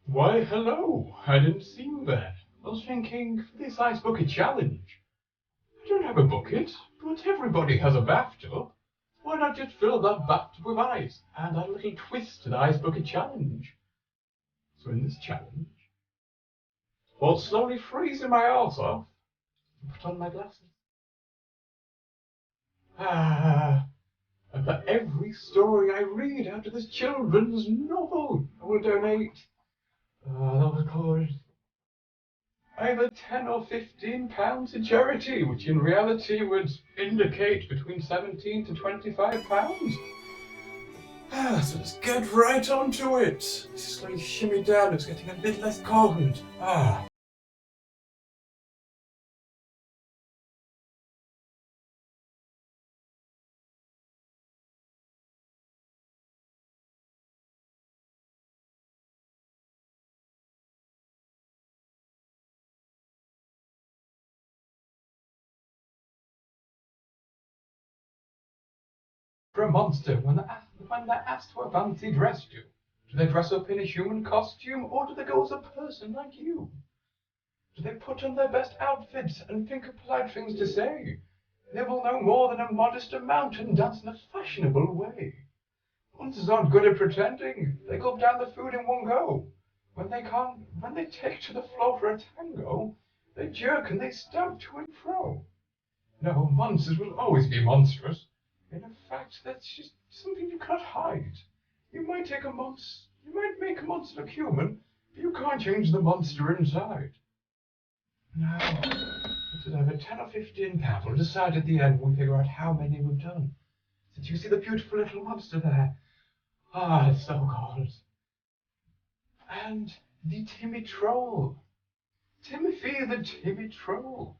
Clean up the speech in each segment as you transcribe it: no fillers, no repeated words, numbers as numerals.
Why, hello. I didn't see you there. I was thinking, for this ice bucket challenge. I don't have a bucket, but everybody has a bathtub. Why not just fill that bathtub with ice and add a little twist to the ice bucket challenge? So in this challenge, while slowly freezing my arse off, I put on my glasses. And for every story I read out of this children's novel, I will donate, that was called either 10 or 15 pounds to charity, which in reality would indicate between 17 to 25 pounds. So let's get right onto it. Let's slowly shimmy down, it's getting a bit less cold. For a monster, when they're asked what fancy dress do they dress up in a human costume or do they go as a person like you? Do they put on their best outfits and think of polite things to say? They will know more than a modest amount and dance in a fashionable way. Monsters aren't good at pretending. They gulp down the food in one go. When they take to the floor for a tango, they jerk and they stamp to and fro. No, monsters will always be monstrous. In fact, that's just something you can't hide. You might make a monster look human, but you can't change the monster inside. Now, it's either 10 or 15 pounds. We'll decide at the end when we figure out how many we've done. So do you see the beautiful little monster there? It's so cold. And the Timmy Troll. Timothy the Timmy Troll.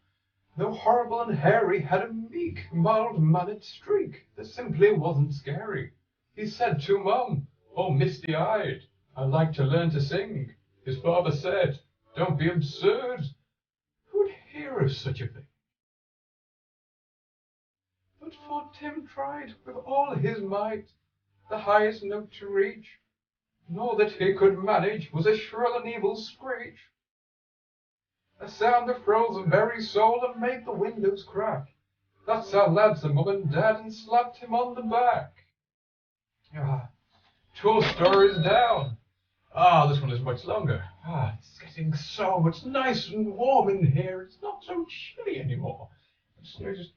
Though horrible and hairy, had a meek, mild-mannered streak that simply wasn't scary. He said to Mum, all misty-eyed, I'd like to learn to sing. His father said, don't be absurd. Who'd hear of such a thing? But for Tim tried with all his might the highest note to reach, and all that he could manage was a shrill and evil screech. A sound that froze the very soul and made the windows crack. That's our lad to Mum and Dad and slapped him on the back. 2 stories down. This one is much longer. It's getting so much nice and warm in here. It's not so chilly anymore. The snow just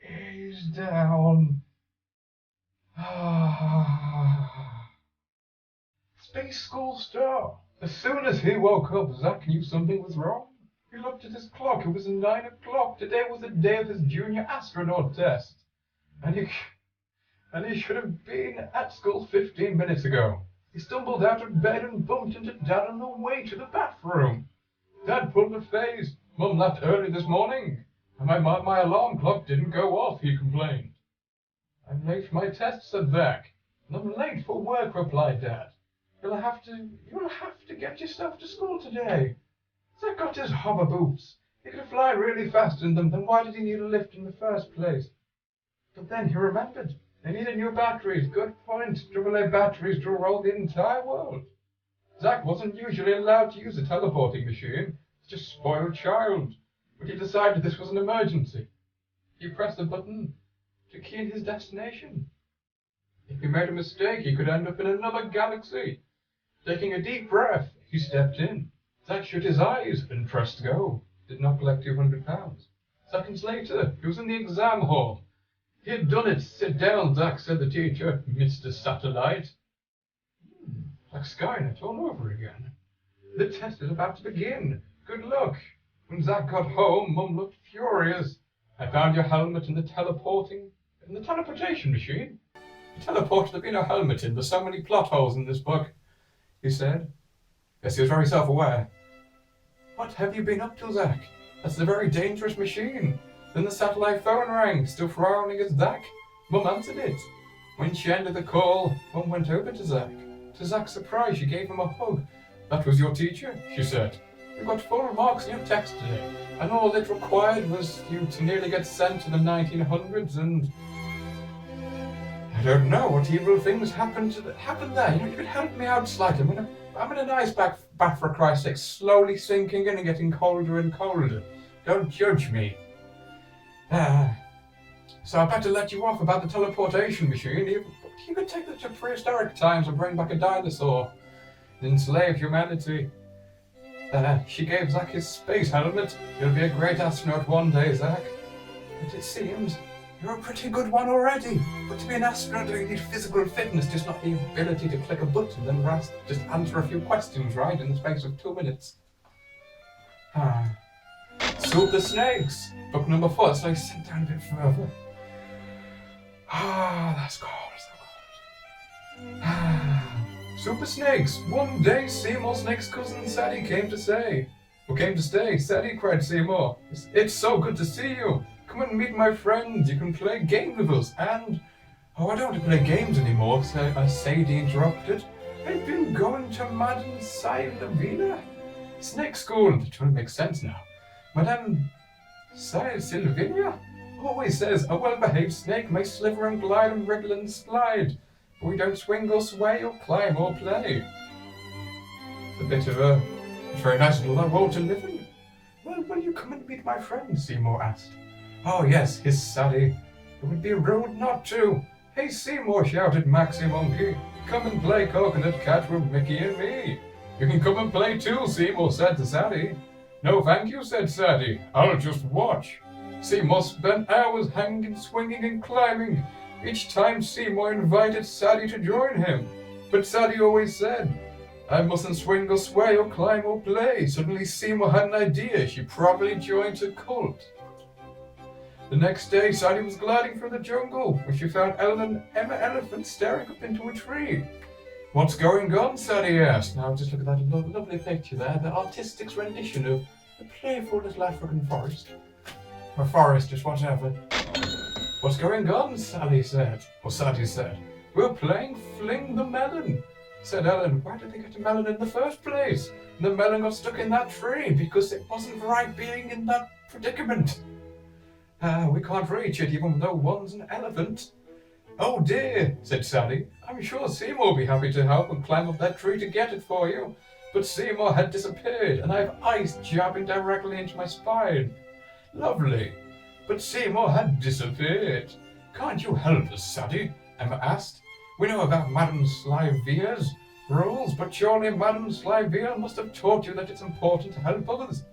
ease down. Space school start. As soon as he woke up, Zach knew something was wrong. He looked at his clock. It was 9 o'clock. Today was the day of his junior astronaut test. And he should have been at school 15 minutes ago. He stumbled out of bed and bumped into Dad on the way to the bathroom. Dad pulled a face. Mum left early this morning, and my alarm clock didn't go off, he complained. I'm late for my test, said Zach. And I'm late for work, replied Dad. You'll have to get yourself to school today. Zach got his hover boots. He could fly really fast in them, then why did he need a lift in the first place? But then he remembered. They needed new batteries. Good point. AAA batteries to roll the entire world. Zach wasn't usually allowed to use a teleporting machine. Such a spoiled child. But he decided this was an emergency. He pressed the button to key in his destination. If he made a mistake, he could end up in another galaxy. Taking a deep breath, he stepped in. Zach shut his eyes and pressed go. Did not collect £200. Seconds later, he was in the exam hall. He had done it. Sit down, Zach, said the teacher, Mr. Satellite. Like Skynet all over again. The test is about to begin. Good luck. When Zach got home, Mum looked furious. I found your helmet in the teleportation machine. You teleported, there'd be no helmet in. There's so many plot holes in this book, he said. Yes, he was very self-aware. What have you been up to, Zach? That's a very dangerous machine. Then the satellite phone rang, still frowning at Zach. Mum answered it. When she ended the call, Mum went over to Zach. To Zach's surprise, she gave him a hug. That was your teacher, she said. You got full marks in your test today, and all it required was you to nearly get sent to the 1900s, and don't know what evil things happened there. You could help me out slightly. I'm in an ice bath for Christ's sake, slowly sinking in and getting colder and colder. Don't judge me. So I better let you off about the teleportation machine. You could take that to prehistoric times and bring back a dinosaur and enslave humanity. She gave Zach his space helmet. You'll be a great astronaut one day, Zach. But it seems you're a pretty good one already. But to be an astronaut, you need physical fitness, just not the ability to click a button and just answer a few questions, right, in the space of 2 minutes. Super Snakes, book number 4. So I sit down a bit further. That's cold. Super Snakes. One day, Seymour Snake's cousin Sadie came to stay. Sadie, cried Seymour. It's so good to see you. Come and meet my friends. You can play games with us. And I don't want to play games anymore, Sadie interrupted. I've been going to Madame Sylvina Snake School. It really makes sense now. Madame Sylvina always says a well-behaved snake may sliver and glide and wriggle and slide. But we don't swing or sway or climb or play. It's a bit of a very nice little world to live in. Well, will you come and meet my friend? Seymour asked. Oh yes, hissed Sadie. It would be rude not to. Hey Seymour, shouted Maxie Monkey. Come and play Coconut Cat with Mickey and me. You can come and play too, Seymour said to Sadie. No thank you, said Sadie. I'll just watch. Seymour spent hours hanging, swinging and climbing. Each time Seymour invited Sadie to join him. But Sadie always said, I mustn't swing or sway or climb or play. Suddenly Seymour had an idea. She probably joined a cult. The next day, Sadie was gliding through the jungle, where she found Ellen and Emma Elephant staring up into a tree. What's going on? Sadie asked. Now just look at that lovely picture there, the artistic rendition of the playful little African forest. Or forest, just whatever. What's going on? Sadie said. We're playing Fling the Melon, said Ellen. Why did they get a melon in the first place? And the melon got stuck in that tree because it wasn't right being in that predicament. We can't reach it even though one's an elephant. Oh dear, said Sadie. I'm sure Seymour will be happy to help and climb up that tree to get it for you. But Seymour had disappeared and I have ice jabbing directly into my spine. Lovely. But Seymour had disappeared. Can't you help us, Sadie? Emma asked. We know about Madame Slyvia's rules, but surely Madame Slyvia must have taught you that it's important to help others.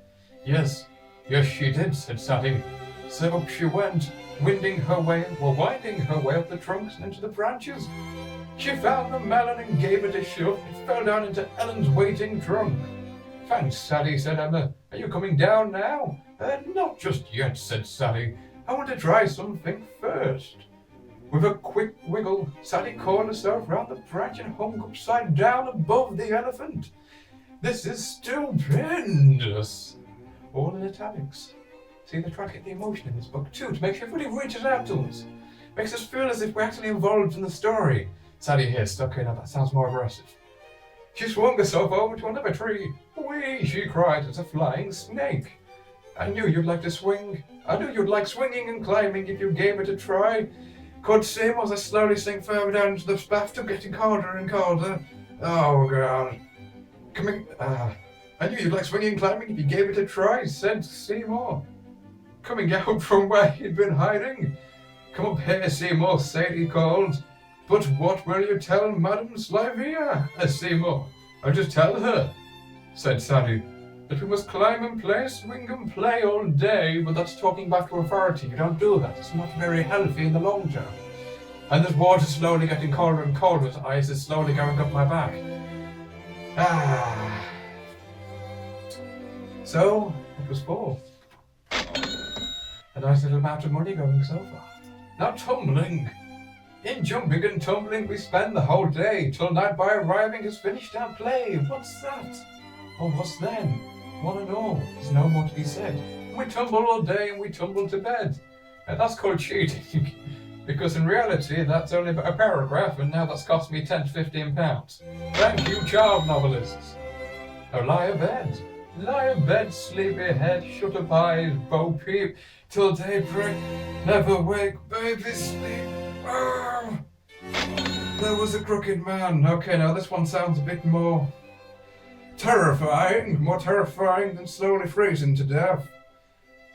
Yes, she did, said Sadie. So up she went, winding her way up the trunks and into the branches. She found the melon and gave it a shove. It fell down into Ellen's waiting trunk. Thanks, Sadie, said Emma. Are you coming down now? Not just yet, said Sadie. I want to try something first. With a quick wiggle, Sadie coiled herself round the branch and hung upside down above the elephant. This is stupendous. All in italics. See, they try to get the emotion in this book too, to make sure everybody reaches out to us. Makes us feel as if we're actually involved in the story. Sadie hissed. Okay, now that sounds more aggressive. She swung herself over to another tree. Whee, she cried, it's a flying snake. I knew you'd like swinging and climbing if you gave it a try. Could Seymour as I slowly sink further down into the bathtub, getting colder and colder. Oh, God. I knew you'd like swinging and climbing if you gave it a try, said Seymour, coming out from where he'd been hiding. Come up here, Seymour, Sadie called. But what will you tell Madame Slyvia? Seymour. I'll just tell her, said Sadie, that we must climb and play, swing and play all day, but that's talking back to authority. You don't do that. It's not very healthy in the long term. And there's water slowly getting colder and colder as ice is slowly going up my back. So, it was for a nice little amount of money going so far. Now tumbling. In jumping and tumbling we spend the whole day, till night by arriving has finished our play. What's that? Or what's then? One and all, there's no more to be said. We tumble all day and we tumble to bed. And that's called cheating. Because in reality that's only a paragraph and now that's cost me 10 to 15 pounds. Thank you, child novelists. Now lie abed, sleepy head, shut up eyes, bo peep, till daybreak, never wake, baby sleep. There was a crooked man. Okay, now this one sounds a bit more terrifying than slowly freezing to death.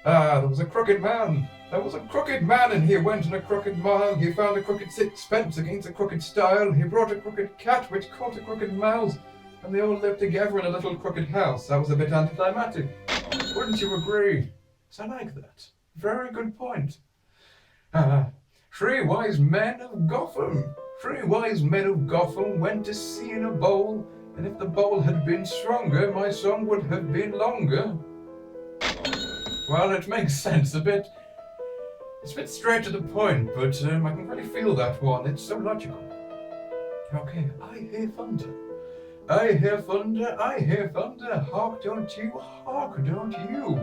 There was a crooked man. There was a crooked man, and he went in a crooked mile. He found a crooked sixpence against a crooked stile. He brought a crooked cat, which caught a crooked mouse, and they all lived together in a little crooked house. That was a bit anticlimactic. Wouldn't you agree? So I like that. Very good point. Three wise men of Gotham. 3 wise men of Gotham went to sea in a bowl, and if the bowl had been stronger, my song would have been longer. Well, it makes sense a bit. It's a bit straight to the point, but I can really feel that one. It's so logical. Okay, I hear thunder. I hear thunder, I hear thunder. Hark, don't you? Hark, don't you?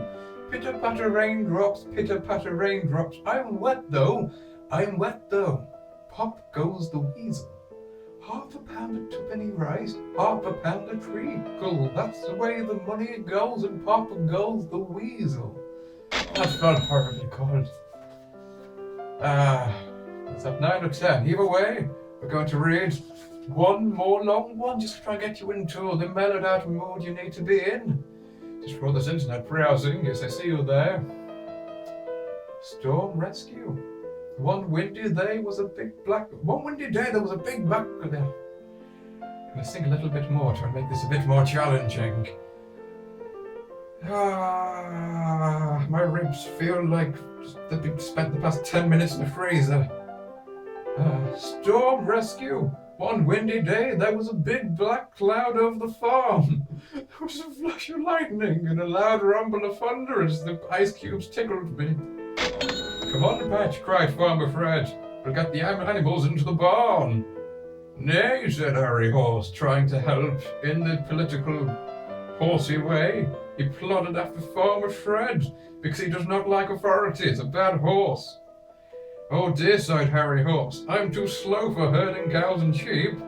Pitter-patter raindrops, pitter-patter raindrops. I'm wet though, I'm wet though. Pop goes the weasel. Half a pound of twopenny rice, half a pound of treacle. That's the way the money goes, and pop goes the weasel. That's not horribly cold. It's at 9 or 10. Either way, we're going to read one more long one just to try and get you into the mellowed out mood you need to be in. Just for all this internet browsing, yes, I see you there. Storm Rescue. One windy day there was a big black. I'm gonna sing a little bit more, try and make this a bit more challenging. My ribs feel like they've spent the past 10 minutes in the freezer. Storm Rescue. One windy day, there was a big black cloud over the farm. There was a flash of lightning and a loud rumble of thunder as the ice cubes tickled me. Come on, Patch, cried Farmer Fred. We'll get the animals into the barn. Nay, said Harry Horse, trying to help in the political horsey way. He plodded after Farmer Fred because he does not like authority. It's a bad horse. Oh dear, sighed Harry Horse. I'm too slow for herding cows and sheep.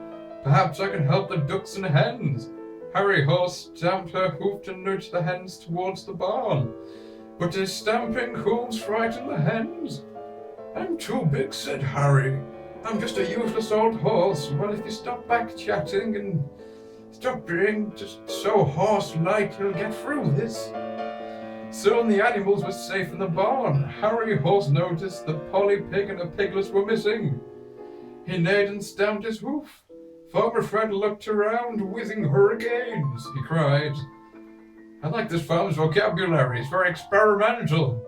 Perhaps I can help the ducks and hens. Harry Horse stamped her hoof to nudge the hens towards the barn. But his stamping hooves frightened the hens. I'm too big, said Harry. I'm just a useless old horse. Well, if you stop back-chatting and stop being just so horse-like, you'll get through this. Soon the animals were safe in the barn. Harry Horse noticed that Polly Pig and her piglets were missing. He neighed and stamped his hoof. Farmer Fred looked around, whizzing hurricanes, he cried. I like this farm's vocabulary. It's very experimental.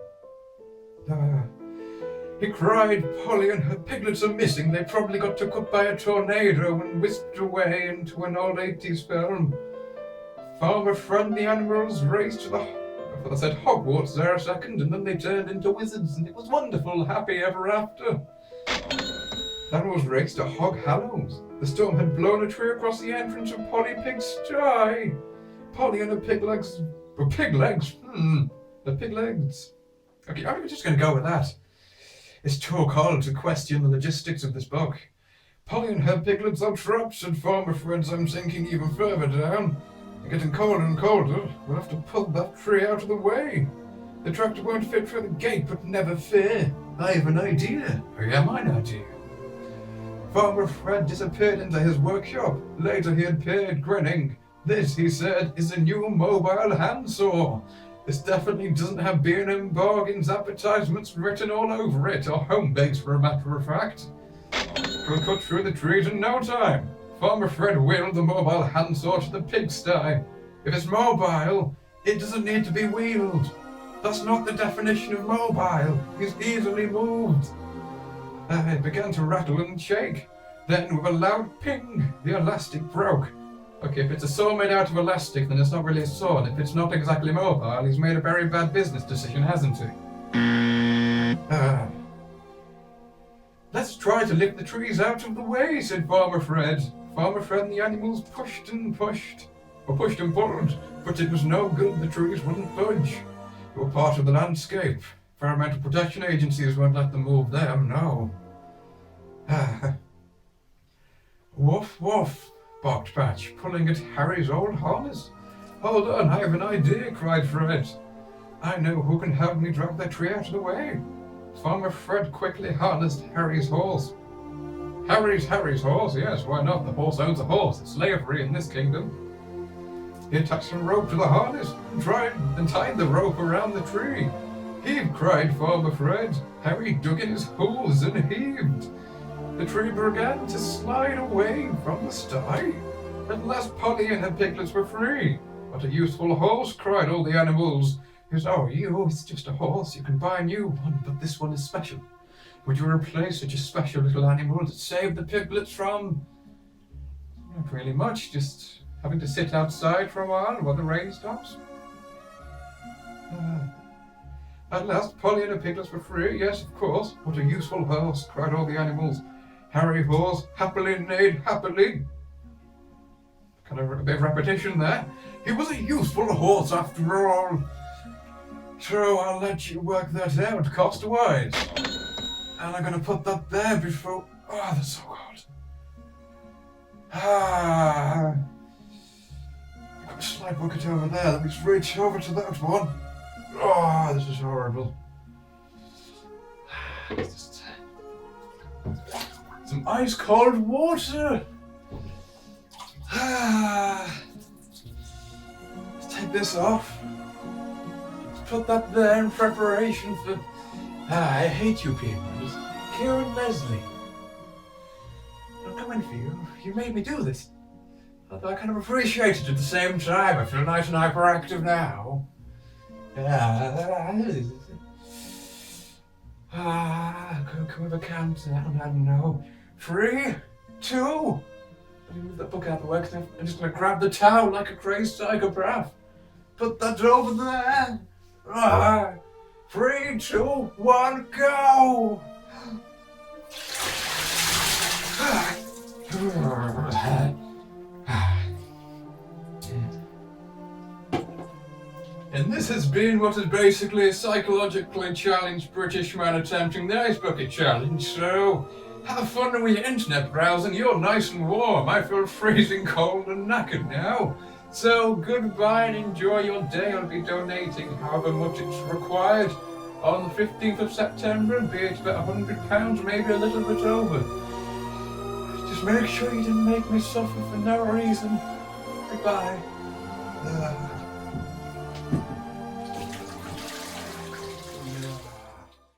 He cried, Polly and her piglets are missing. They probably got took up by a tornado and whisked away into an old 80s film. Farmer Fred and the animals raced to I said Hogwarts there a second, and then they turned into wizards, and it was wonderful, happy ever after. The animals raced to Hog Hallows. The storm had blown a tree across the entrance of Polly Pig's sty. Polly and her pig legs. The pig legs? The pig legs. Okay, I'm just going to go with that. It's too cold to question the logistics of this book. Polly and her piglets are trapped, said Farmer Fred. I'm sinking even further down. I'm getting colder and colder. We'll have to pull that tree out of the way. The tractor won't fit through the gate, but never fear. I have an idea. Oh yeah, mine idea. Farmer Fred disappeared into his workshop. Later he appeared, grinning. This, he said, is a new mobile handsaw. This definitely doesn't have B&M bargains advertisements written all over it, or home bakes for a matter of fact. We'll cut through the trees in no time. Farmer Fred wheeled the mobile handsaw to the pigsty. If it's mobile, it doesn't need to be wheeled. That's not the definition of mobile. It's easily moved. It began to rattle and shake. Then, with a loud ping, the elastic broke. Okay, if it's a saw made out of elastic, then it's not really a saw, and if it's not exactly mobile, he's made a very bad business decision, hasn't he? Let's try to lift the trees out of the way, said Farmer Fred. Farmer Fred and the animals pushed and pulled, but it was no good, the trees wouldn't budge. They were part of the landscape. Environmental protection agencies won't let them move them, no. Woof, woof, barked Patch, pulling at Harry's old harness. Hold on, I have an idea, cried Fred. I know who can help me drag that tree out of the way. Farmer Fred quickly harnessed Harry's horse. Harry's horse, yes, why not? The horse owns a horse. It's slavery in this kingdom. He attached some rope to the harness and tied the rope around the tree. Heave, cried Farmer Fred. Harry dug in his hooves and heaved. The tree began to slide away from the sty. At last Polly and her piglets were free. What a useful horse, cried all the animals. It's just a horse, you can buy a new one, but this one is special. Would you replace such a special little animal to save the piglets from... Not really much, just having to sit outside for a while the rain stops. At last Polly and her piglets were free, yes, of course. What a useful horse, cried all the animals. Harry Horse happily neighed happily. Kind of a bit of repetition there. He was a useful horse after all. So I'll let you work that out cost-wise. And I'm going to put that there before... Oh, that's so cold. I've got a slide bucket over there. Let me just reach over to that one. Oh, this is horrible. Just some ice-cold water. Let's take this off. Let's put that there in preparation for... I hate you people. It's Kieran Leslie. I'm coming for you. You made me do this. Although I kind of appreciate it at the same time. I feel nice and hyperactive now. Can we have a countdown? I don't know. 3, 2. Let me move that book out of the way, 'cause I'm just going to grab the towel like a crazed psychopath. Put that over there. 3, 2, 1, go! And this has been what is basically a psychologically challenged British man attempting the ice bucket challenge, so have fun with your internet browsing. You're nice and warm. I feel freezing cold and knackered now. So goodbye and enjoy your day. I'll be donating however much it's required on the 15th of September, be it about £100, maybe a little bit over. Just make sure you didn't make me suffer for no reason. Goodbye.